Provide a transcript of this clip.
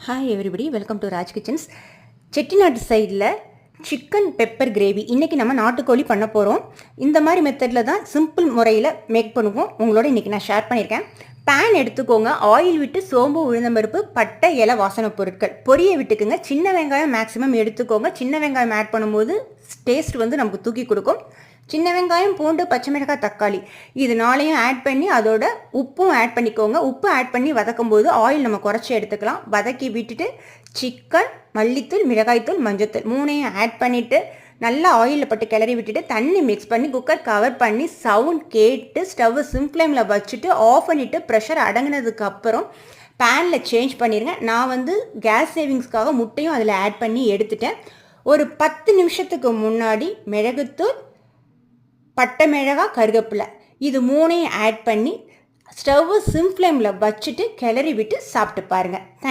Hi everybody, welcome to Raj kitchens. Chettinad சைடில் chicken pepper gravy இன்றைக்கி நம்ம நாட்டுக்கோழி பண்ண போகிறோம். இந்த மாதிரி மெத்தடில் தான் சிம்பிள் முறையில் மேக் பண்ணுவோம். உங்களோட இன்றைக்கி நான் ஷேர் பண்ணியிருக்கேன். பேன் எடுத்துக்கோங்க. ஆயில் விட்டு சோம்பு, உளுந்தம்பருப்பு, பட்டை, இலை, வாசனை பொருட்கள் பொரிய விட்டுக்குங்க. சின்ன வெங்காயம் மேக்ஸிமம் எடுத்துக்கோங்க. சின்ன வெங்காயம் ஆட் பண்ணும்போது டேஸ்ட் நமக்கு தூக்கி கொடுக்கும். சின்ன வெங்காயம், பூண்டு, பச்சை மிளகாய், தக்காளி இது நாளையும் ஆட் பண்ணி அதோட உப்பும் ஆட் பண்ணிக்கோங்க. உப்பு ஆட் பண்ணி வதக்கும் போது ஆயில் நம்ம குறைச்சி எடுத்துக்கலாம். வதக்கி விட்டுட்டு சிக்கன், மல்லித்தூள், மிளகாய்த்தூள், மஞ்சத்தூள் மூணையும் ஆட் பண்ணிவிட்டு நல்லா ஆயிலில் பட்டு கிளறி விட்டுட்டு தண்ணி மிக்ஸ் பண்ணி குக்கர் கவர் பண்ணி சவுண்ட் கேட்டு ஸ்டவ் சிம் ஃப்ளேமில் வச்சுட்டு ஆஃப் பண்ணிவிட்டு ப்ரெஷர் அடங்கினதுக்கப்புறம் பேனில் சேஞ்ச் பண்ணிடுங்க. நான் கேஸ் சேவிங்ஸ்க்காக முட்டையும் அதில் ஆட் பண்ணி எடுத்துட்டேன். ஒரு 10 நிமிஷத்துக்கு முன்னாடி மிளகுத்தூள், பட்டை மிளகாய், கருவேப்பிலை இது மூணையும் ஆட் பண்ணி ஸ்டவ் சிம் ஃப்ளேமில் வச்சுட்டு கிளறி விட்டு சாப்பிட்டு பாருங்கள்.